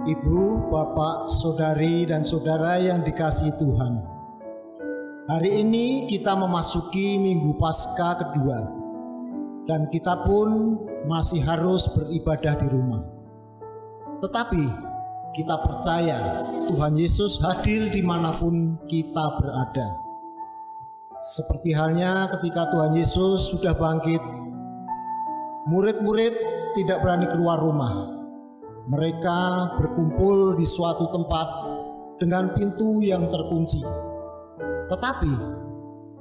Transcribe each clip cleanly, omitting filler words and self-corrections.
Ibu, Bapak, Saudari, dan Saudara yang dikasihi Tuhan. Hari ini kita memasuki Minggu Paskah kedua, dan kita pun masih harus beribadah di rumah. Tetapi kita percaya Tuhan Yesus hadir dimanapun kita berada. Seperti halnya ketika Tuhan Yesus sudah bangkit, murid-murid tidak berani keluar rumah. Mereka berkumpul di suatu tempat dengan pintu yang terkunci. Tetapi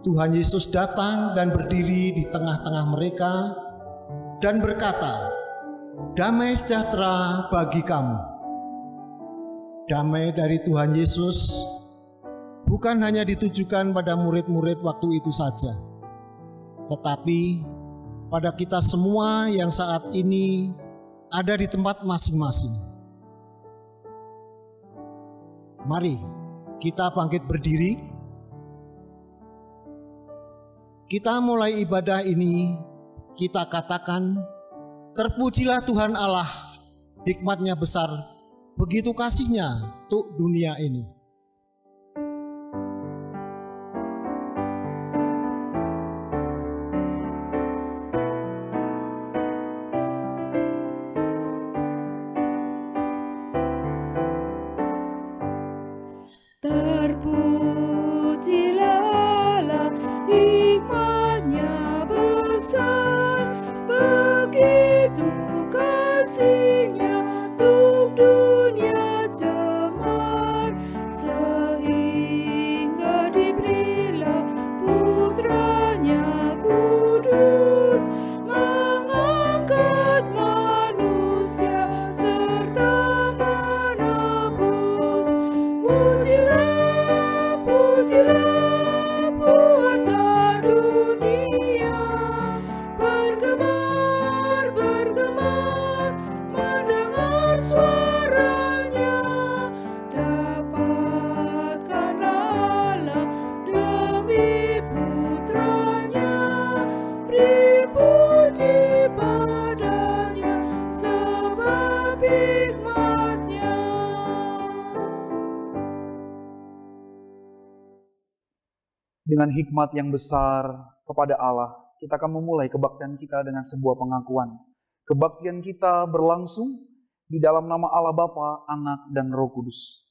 Tuhan Yesus datang dan berdiri di tengah-tengah mereka dan berkata, "Damai sejahtera bagi kamu." Damai dari Tuhan Yesus bukan hanya ditujukan pada murid-murid waktu itu saja, tetapi pada kita semua yang saat ini ada di tempat masing-masing. Mari kita bangkit berdiri. Kita mulai ibadah ini, kita katakan, "Terpujilah Tuhan Allah, hikmat-Nya besar, begitu kasih-Nya untuk dunia ini." Dengan hikmat yang besar kepada Allah, kita akan memulai kebaktian kita dengan sebuah pengakuan. Kebaktian kita berlangsung di dalam nama Allah Bapa, Anak, dan Roh Kudus.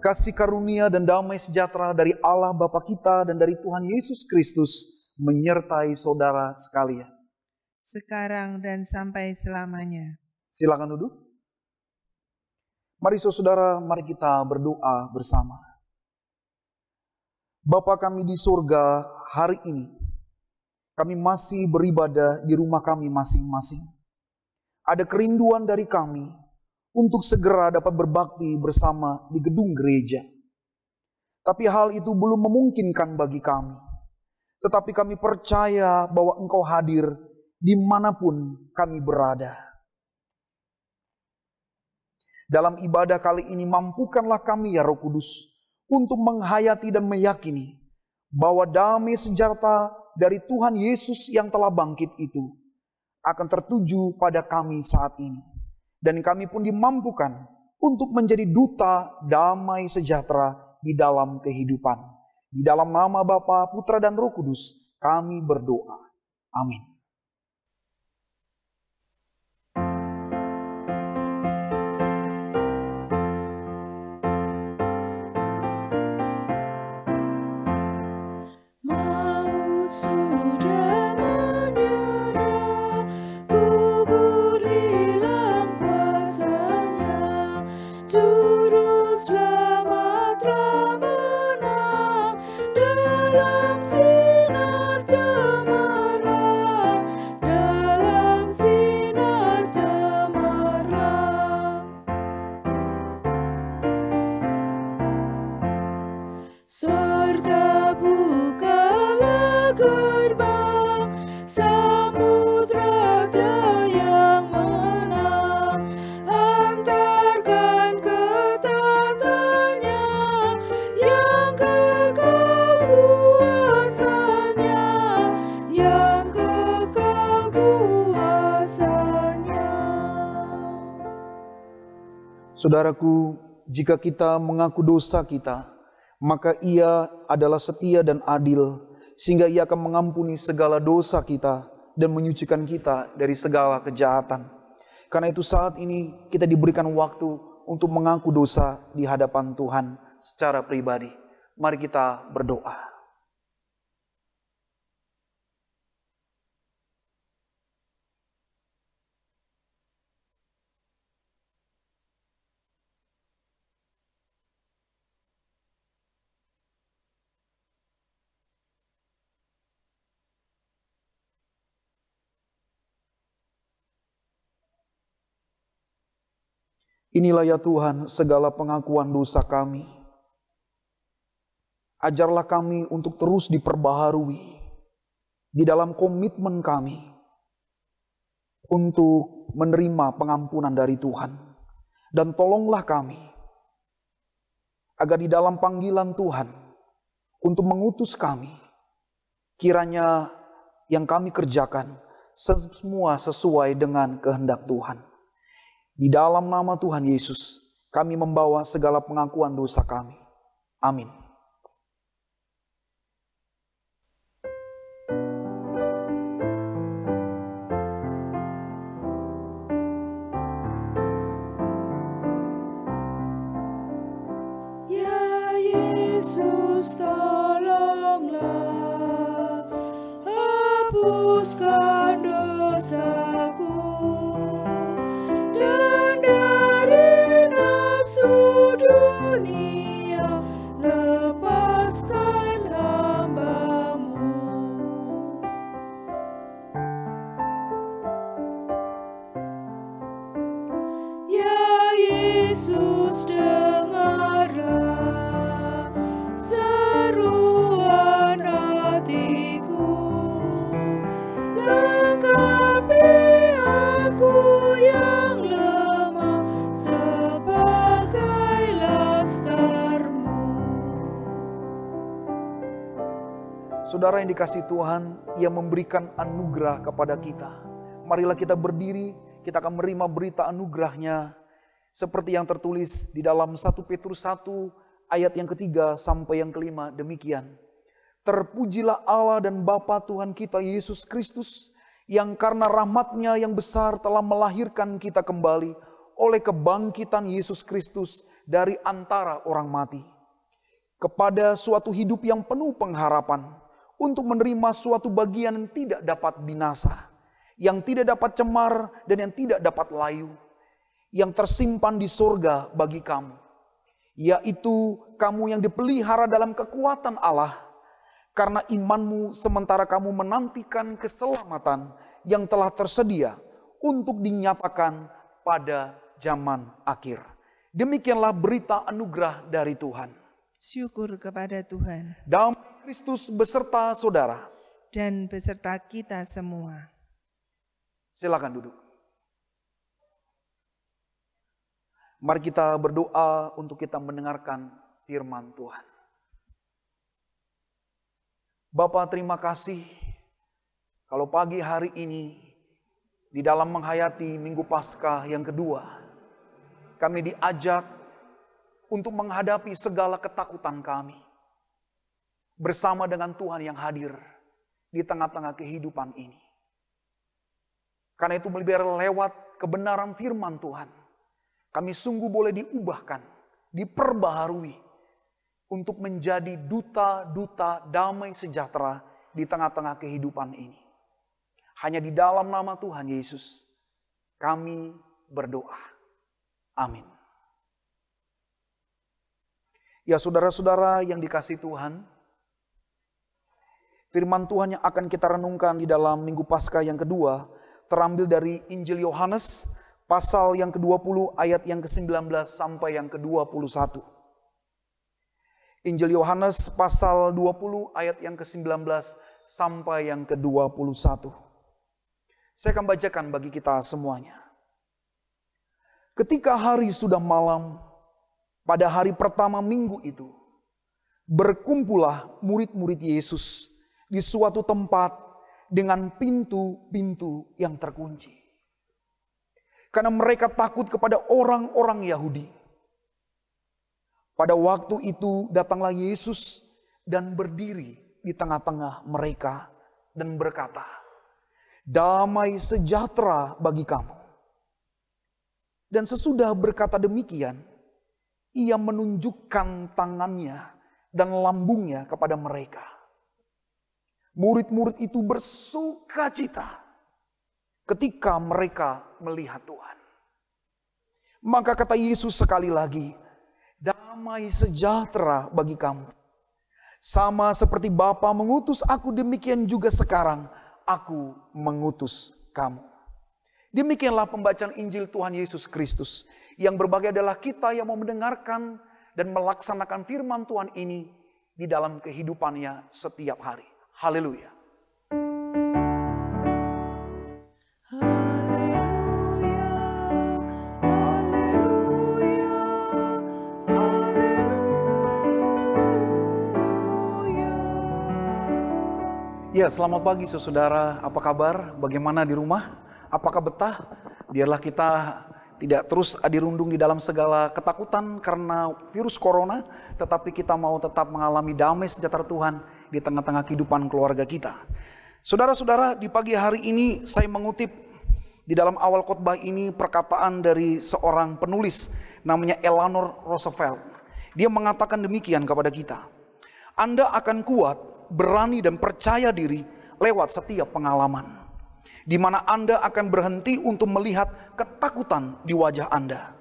Kasih karunia dan damai sejahtera dari Allah Bapa kita dan dari Tuhan Yesus Kristus menyertai saudara sekalian. Sekarang dan sampai selamanya. Silakan duduk. Mari saudara, mari kita berdoa bersama. Bapa kami di surga, hari ini kami masih beribadah di rumah kami masing-masing. Ada kerinduan dari kami untuk segera dapat berbakti bersama di gedung gereja. Tapi hal itu belum memungkinkan bagi kami. Tetapi kami percaya bahwa Engkau hadir dimanapun kami berada. Dalam ibadah kali ini mampukanlah kami ya Roh Kudus untuk menghayati dan meyakini bahwa damai sejahtera dari Tuhan Yesus yang telah bangkit itu akan tertuju pada kami saat ini. Dan kami pun dimampukan untuk menjadi duta damai sejahtera di dalam kehidupan. Di dalam nama Bapa, Putra, dan Roh Kudus, kami berdoa. Amin. Kubur hilang kuasanya. Saudaraku, jika kita mengaku dosa kita, maka Ia adalah setia dan adil, sehingga Ia akan mengampuni segala dosa kita dan menyucikan kita dari segala kejahatan. Karena itu saat ini kita diberikan waktu untuk mengaku dosa di hadapan Tuhan secara pribadi. Mari kita berdoa. Inilah ya Tuhan segala pengakuan dosa kami. Ajarlah kami untuk terus diperbaharui di dalam komitmen kami untuk menerima pengampunan dari Tuhan. Dan tolonglah kami agar di dalam panggilan Tuhan untuk mengutus kami, kiranya yang kami kerjakan semua sesuai dengan kehendak Tuhan. Di dalam nama Tuhan Yesus, kami membawa segala pengakuan dosa kami. Amin. Ya Yesus, tolonglah, hapuskan dosaku. Dunia, lepaskan hamba-Mu. Ya Yesus, dengarlah seruan hatiku, lengkapi aku yang lemah sebagai laskarmu. Saudara yang dikasihi Tuhan, Ia memberikan anugerah kepada kita. Marilah kita berdiri, kita akan menerima berita anugerahnya seperti yang tertulis di dalam 1 Petrus 1 ayat yang ketiga sampai yang kelima. Demikian, terpujilah Allah dan Bapa Tuhan kita Yesus Kristus, yang karena rahmat-Nya yang besar telah melahirkan kita kembali oleh kebangkitan Yesus Kristus dari antara orang mati, kepada suatu hidup yang penuh pengharapan, untuk menerima suatu bagian yang tidak dapat binasa, yang tidak dapat cemar dan yang tidak dapat layu, yang tersimpan di sorga bagi kamu, yaitu kamu yang dipelihara dalam kekuatan Allah, karena imanmu sementara kamu menantikan keselamatan yang telah tersedia untuk dinyatakan pada zaman akhir. Demikianlah berita anugerah dari Tuhan. Syukur kepada Tuhan Damai Kristus beserta saudara dan beserta kita semua. Silakan duduk. Mari kita berdoa untuk kita mendengarkan firman Tuhan. Bapa, terima kasih kalau pagi hari ini di dalam menghayati Minggu Paskah yang kedua, kami diajak untuk menghadapi segala ketakutan kami bersama dengan Tuhan yang hadir di tengah-tengah kehidupan ini. Karena itu lewat kebenaran firman Tuhan, kami sungguh boleh diubahkan, diperbaharui untuk menjadi duta-duta damai sejahtera di tengah-tengah kehidupan ini. Hanya di dalam nama Tuhan Yesus kami berdoa. Amin. Ya saudara-saudara yang dikasihi Tuhan, firman Tuhan yang akan kita renungkan di dalam Minggu Paskah yang kedua terambil dari Injil Yohanes pasal yang ke-20 ayat yang ke-19 sampai yang ke-21. Injil Yohanes pasal 20 ayat yang ke-19 sampai yang ke-21. Saya akan bacakan bagi kita semuanya. Ketika hari sudah malam, pada hari pertama minggu itu, berkumpullah murid-murid Yesus di suatu tempat dengan pintu-pintu yang terkunci. karena mereka takut kepada orang-orang Yahudi. Pada waktu itu datanglah Yesus dan berdiri di tengah-tengah mereka dan berkata, "Damai sejahtera bagi kamu." Dan sesudah berkata demikian, ia menunjukkan tangannya dan lambungnya kepada mereka. Murid-murid itu bersuka cita ketika mereka melihat Tuhan. Maka kata Yesus sekali lagi, "Damai sejahtera bagi kamu. Sama seperti Bapa mengutus aku, demikian juga sekarang aku mengutus kamu." Demikianlah pembacaan Injil Tuhan Yesus Kristus. Yang berbahagia adalah kita yang mau mendengarkan dan melaksanakan firman Tuhan ini di dalam kehidupannya setiap hari. Haleluya. Ya, selamat pagi saudara. Apa kabar? Bagaimana di rumah? Apakah betah? Biarlah kita tidak terus dirundung di dalam segala ketakutan karena virus corona, tetapi kita mau tetap mengalami damai sejahtera Tuhan di tengah-tengah kehidupan keluarga kita. Saudara-saudara, di pagi hari ini saya mengutip di dalam awal khotbah ini perkataan dari seorang penulis namanya Eleanor Roosevelt. Dia mengatakan demikian kepada kita. Anda akan kuat, berani dan percaya diri lewat setiap pengalaman, di mana Anda akan berhenti untuk melihat ketakutan di wajah Anda.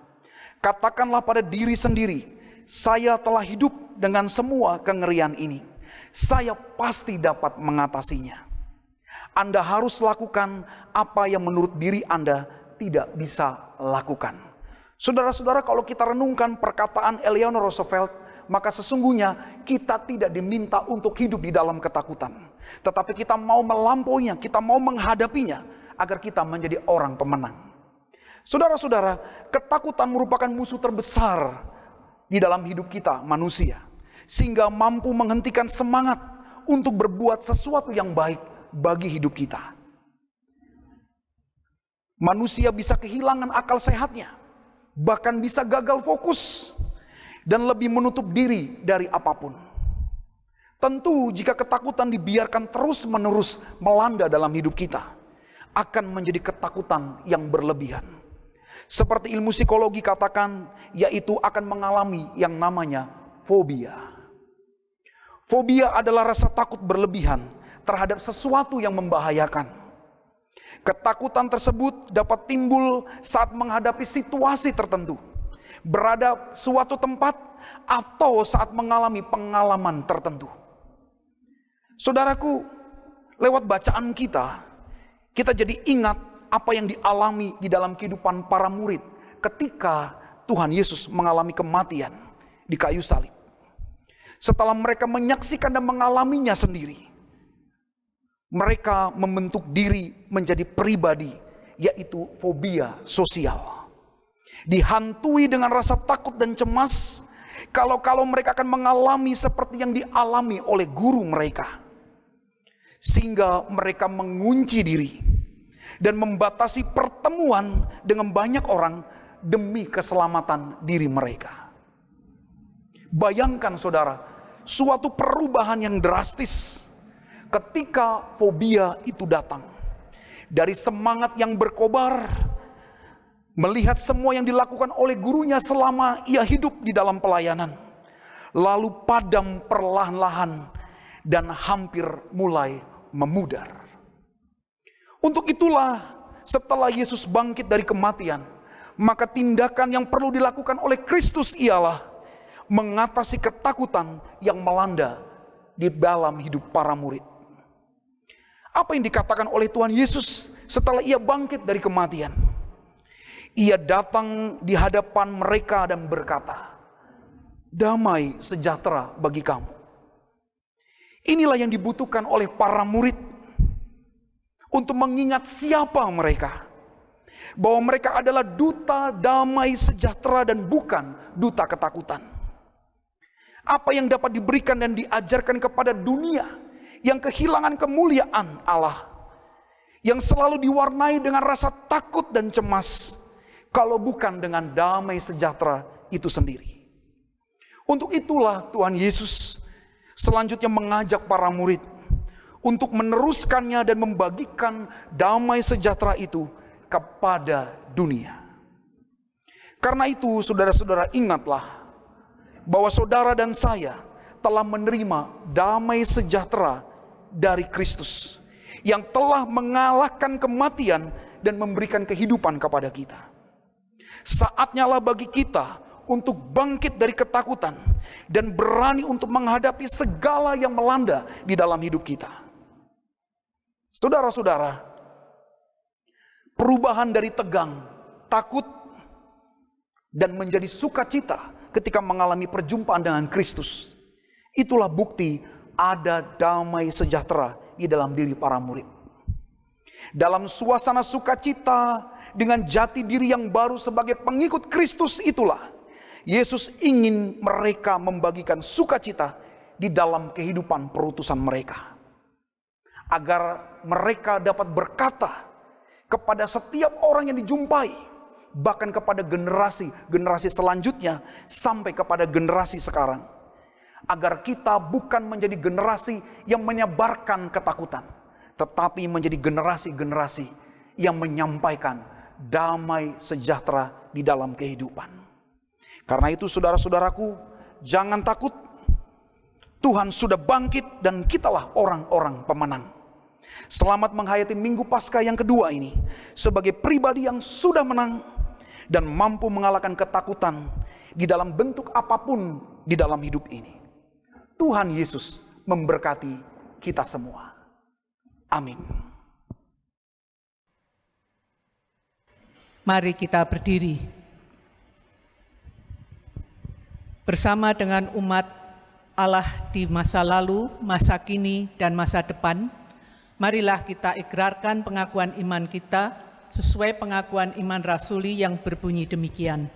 Katakanlah pada diri sendiri, "Saya telah hidup dengan semua kengerian ini. Saya pasti dapat mengatasinya." Anda harus lakukan apa yang menurut diri Anda tidak bisa lakukan. Saudara-saudara, kalau kita renungkan perkataan Eleanor Roosevelt, maka sesungguhnya kita tidak diminta untuk hidup di dalam ketakutan. Tetapi kita mau melampauinya, kita mau menghadapinya agar kita menjadi orang pemenang. Saudara-saudara, ketakutan merupakan musuh terbesar di dalam hidup kita manusia. Sehingga mampu menghentikan semangat untuk berbuat sesuatu yang baik bagi hidup kita. Manusia bisa kehilangan akal sehatnya, bahkan bisa gagal fokus, dan lebih menutup diri dari apapun. Tentu jika ketakutan dibiarkan terus-menerus melanda dalam hidup kita, akan menjadi ketakutan yang berlebihan. Seperti ilmu psikologi katakan, yaitu akan mengalami yang namanya fobia. Fobia adalah rasa takut berlebihan terhadap sesuatu yang membahayakan. Ketakutan tersebut dapat timbul saat menghadapi situasi tertentu, berada suatu tempat, atau saat mengalami pengalaman tertentu. Saudaraku, lewat bacaan kita jadi ingat apa yang dialami di dalam kehidupan para murid ketika Tuhan Yesus mengalami kematian di kayu salib. Setelah mereka menyaksikan dan mengalaminya sendiri, mereka membentuk diri menjadi pribadi, yaitu fobia sosial. Dihantui dengan rasa takut dan cemas kalau mereka akan mengalami seperti yang dialami oleh guru mereka, sehingga mereka mengunci diri dan membatasi pertemuan dengan banyak orang demi keselamatan diri mereka. Bayangkan saudara, suatu perubahan yang drastis ketika fobia itu datang. Dari semangat yang berkobar, melihat semua yang dilakukan oleh gurunya selama ia hidup di dalam pelayanan, lalu padam perlahan-lahan dan hampir mulai memudar. Untuk itulah setelah Yesus bangkit dari kematian, maka tindakan yang perlu dilakukan oleh Kristus ialah mengatasi ketakutan yang melanda di dalam hidup para murid. Apa yang dikatakan oleh Tuhan Yesus setelah ia bangkit dari kematian? Ia datang di hadapan mereka dan berkata, "Damai sejahtera bagi kamu." Inilah yang dibutuhkan oleh para murid untuk mengingat siapa mereka. Bahwa mereka adalah duta damai sejahtera dan bukan duta ketakutan. Apa yang dapat diberikan dan diajarkan kepada dunia yang kehilangan kemuliaan Allah, yang selalu diwarnai dengan rasa takut dan cemas, kalau bukan dengan damai sejahtera itu sendiri. Untuk itulah Tuhan Yesus selanjutnya mengajak para murid untuk meneruskannya dan membagikan damai sejahtera itu kepada dunia. Karena itu saudara-saudara, ingatlah bahwa saudara dan saya telah menerima damai sejahtera dari Kristus yang telah mengalahkan kematian dan memberikan kehidupan kepada kita. Saatnya lah bagi kita untuk bangkit dari ketakutan dan berani untuk menghadapi segala yang melanda di dalam hidup kita. Saudara-saudara, perubahan dari tegang, takut, dan menjadi sukacita ketika mengalami perjumpaan dengan Kristus, itulah bukti ada damai sejahtera di dalam diri para murid. Dalam suasana sukacita dengan jati diri yang baru sebagai pengikut Kristus itulah Yesus ingin mereka membagikan sukacita di dalam kehidupan perutusan mereka, agar mereka dapat berkata kepada setiap orang yang dijumpai, bahkan kepada generasi selanjutnya sampai kepada generasi sekarang, agar kita bukan menjadi generasi yang menyebarkan ketakutan, tetapi menjadi generasi-generasi yang menyampaikan damai sejahtera di dalam kehidupan. Karena itu saudara-saudaraku, jangan takut. Tuhan sudah bangkit dan kitalah orang-orang pemenang. Selamat menghayati Minggu Paskah yang kedua ini sebagai pribadi yang sudah menang dan mampu mengalahkan ketakutan di dalam bentuk apapun di dalam hidup ini. Tuhan Yesus memberkati kita semua. Amin. Mari kita berdiri. Bersama dengan umat Allah di masa lalu, masa kini, dan masa depan, marilah kita ikrarkan pengakuan iman kita sesuai pengakuan iman rasuli yang berbunyi demikian.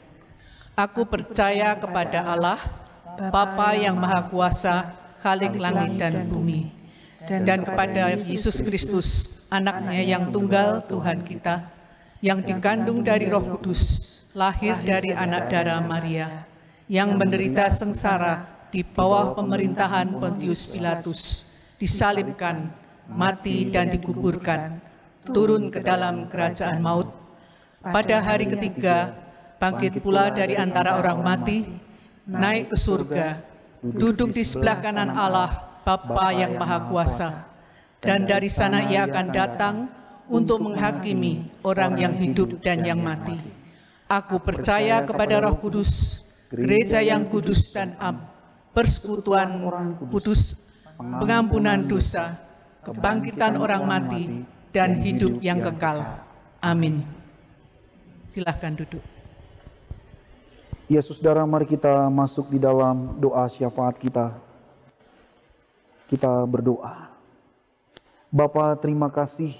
Aku percaya kepada Allah, Bapa yang Maha Kuasa, Khalik langit dan bumi, dan kepada Yesus Kristus, anaknya yang tunggal Tuhan kita, yang dikandung dari Roh Kudus, lahir dari anak darah Maria, yang menderita sengsara di bawah pemerintahan Pontius Pilatus, disalibkan, mati dan dikuburkan, turun ke dalam kerajaan maut. Pada hari ketiga, bangkit pula dari antara orang mati, naik ke surga, duduk di sebelah kanan Allah, Bapa yang Maha Kuasa. Dan dari sana ia akan datang untuk menghakimi orang yang hidup dan yang mati. Aku percaya kepada Roh Kudus, gereja yang kudus dan am, persekutuan kudus, pengampunan dosa, kebangkitan orang mati, dan hidup yang kekal. Amin. Silahkan duduk. Ya saudara, mari kita masuk di dalam doa syafaat kita. Kita berdoa. Bapa, terima kasih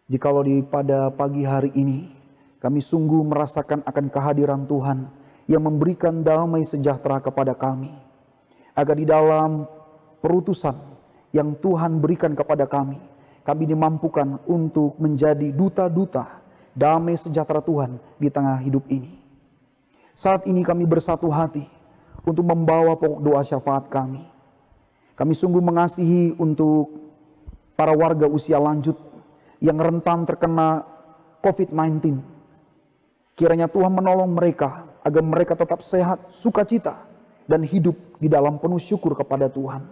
jikalau pada pagi hari ini kami sungguh merasakan akan kehadiran Tuhan yang memberikan damai sejahtera kepada kami, agar di dalam perutusan yang Tuhan berikan kepada kami dimampukan untuk menjadi duta-duta damai sejahtera Tuhan di tengah hidup ini. Saat ini kami bersatu hati untuk membawa pokok doa syafaat kami. Kami sungguh mengasihi untuk para warga usia lanjut yang rentan terkena COVID-19. Kiranya Tuhan menolong mereka agar mereka tetap sehat, sukacita, dan hidup di dalam penuh syukur kepada Tuhan.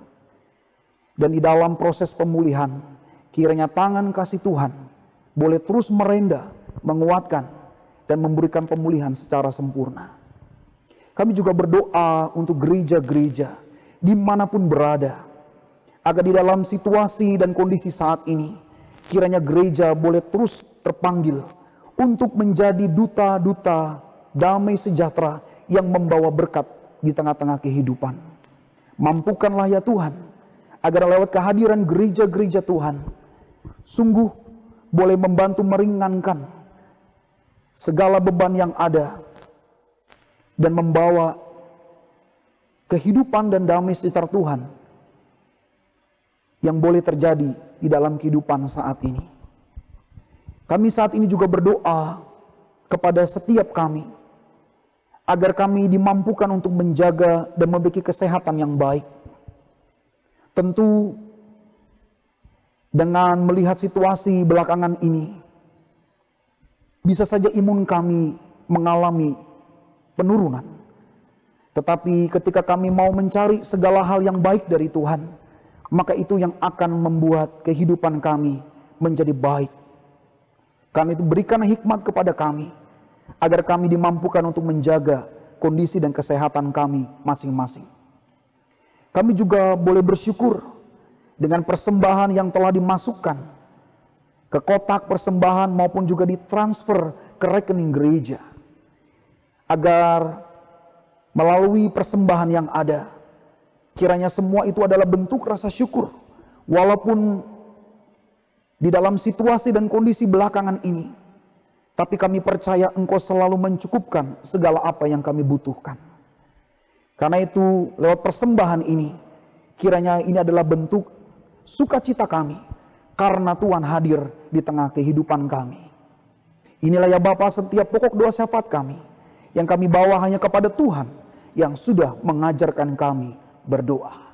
Dan di dalam proses pemulihan, kiranya tangan kasih Tuhan boleh terus merenda, menguatkan, dan memberikan pemulihan secara sempurna. Kami juga berdoa untuk gereja-gereja dimanapun berada, agar di dalam situasi dan kondisi saat ini, kiranya gereja boleh terus terpanggil untuk menjadi duta-duta damai sejahtera yang membawa berkat di tengah-tengah kehidupan. Mampukanlah ya Tuhan, agar lewat kehadiran gereja-gereja Tuhan, sungguh boleh membantu meringankan segala beban yang ada, dan membawa kehidupan dan damai sejahtera Tuhan yang boleh terjadi di dalam kehidupan saat ini. Kami saat ini juga berdoa kepada setiap kami, agar kami dimampukan untuk menjaga dan memiliki kesehatan yang baik. Tentu dengan melihat situasi belakangan ini, bisa saja imun kami mengalami penurunan. Tetapi ketika kami mau mencari segala hal yang baik dari Tuhan, maka itu yang akan membuat kehidupan kami menjadi baik. Karena itu berikan hikmat kepada kami, agar kami dimampukan untuk menjaga kondisi dan kesehatan kami masing-masing. Kami juga boleh bersyukur dengan persembahan yang telah dimasukkan ke kotak persembahan maupun juga ditransfer ke rekening gereja. Agar melalui persembahan yang ada, kiranya semua itu adalah bentuk rasa syukur. Walaupun di dalam situasi dan kondisi belakangan ini, tapi kami percaya Engkau selalu mencukupkan segala apa yang kami butuhkan. Karena itu lewat persembahan ini, kiranya ini adalah bentuk sukacita kami, karena Tuhan hadir di tengah kehidupan kami. Inilah ya Bapa setiap pokok doa syafaat kami, yang kami bawa hanya kepada Tuhan, yang sudah mengajarkan kami berdoa.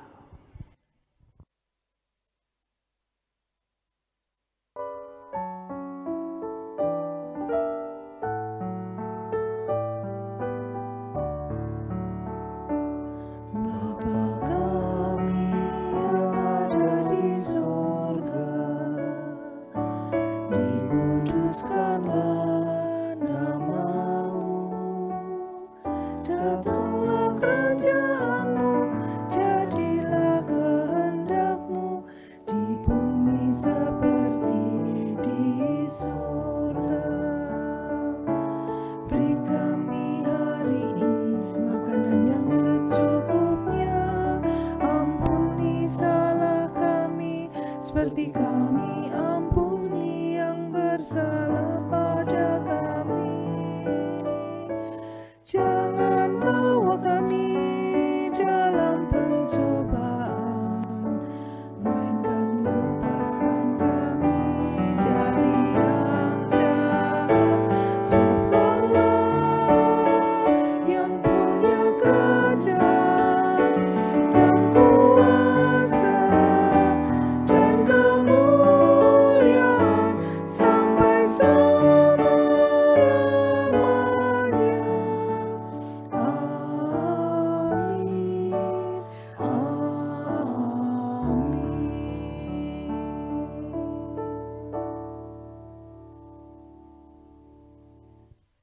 Seperti kami ampuni yang bersalah pada kami. Jangan bawa kami dalam pencobaan, melainkan lepaskan kami dari yang jahat. Sebab Kaulah yang punya kerajaan dan kuasa dan kemuliaan sampai selama-lamanya. Amin. Amin.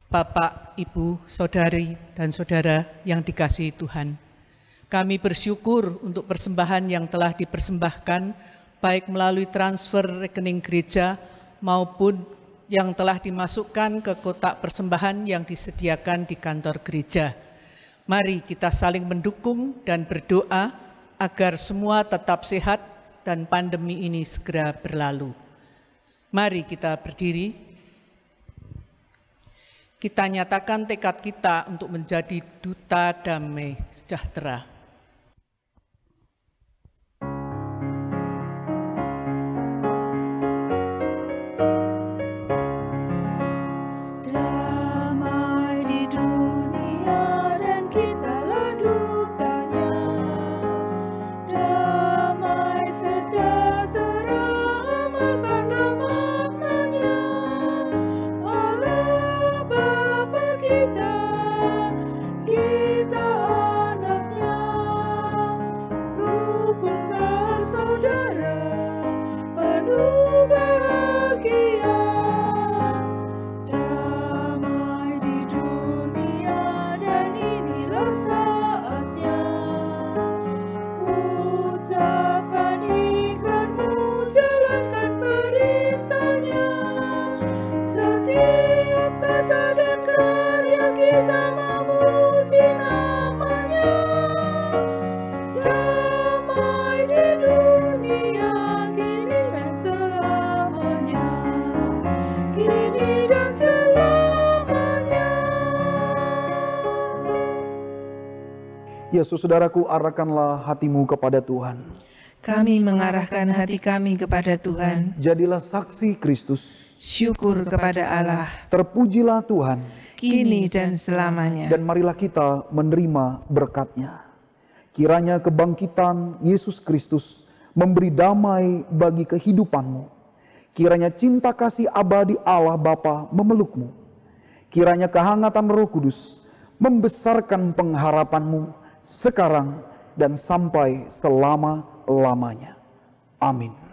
Bapak, Ibu, Saudari, dan Saudara yang dikasihi Tuhan, kami bersyukur untuk persembahan yang telah dipersembahkan, baik melalui transfer rekening gereja maupun yang telah dimasukkan ke kotak persembahan yang disediakan di kantor gereja. Mari kita saling mendukung dan berdoa agar semua tetap sehat dan pandemi ini segera berlalu. Mari kita berdiri. Kita nyatakan tekad kita untuk menjadi duta damai sejahtera. Damai di dunia dan kitalah dutanya. Damai sejahtera amalkanlah maknanya. Allah Bapa kita anaknya, rukun bersaudara, penuh bahagia. Damai di dunia dan inilah saatnya. Ucapkan ikrarmu, jalankan perintahnya. Setiap kata dan karya kita memuji namanya. Damai di dunia kini dan selamanya. Kini dan selamanya. Ya saudaraku, arahkanlah hatimu kepada Tuhan. Kami mengarahkan hati kami kepada Tuhan. Jadilah saksi Kristus. Syukur kepada Allah, Terpujilah Tuhan. kini dan selamanya. Dan marilah kita menerima berkat-Nya. Kiranya kebangkitan Yesus Kristus memberi damai bagi kehidupanmu. Kiranya cinta kasih abadi Allah Bapa memelukmu. Kiranya kehangatan Roh Kudus membesarkan pengharapanmu sekarang dan sampai selama-lamanya. Amin.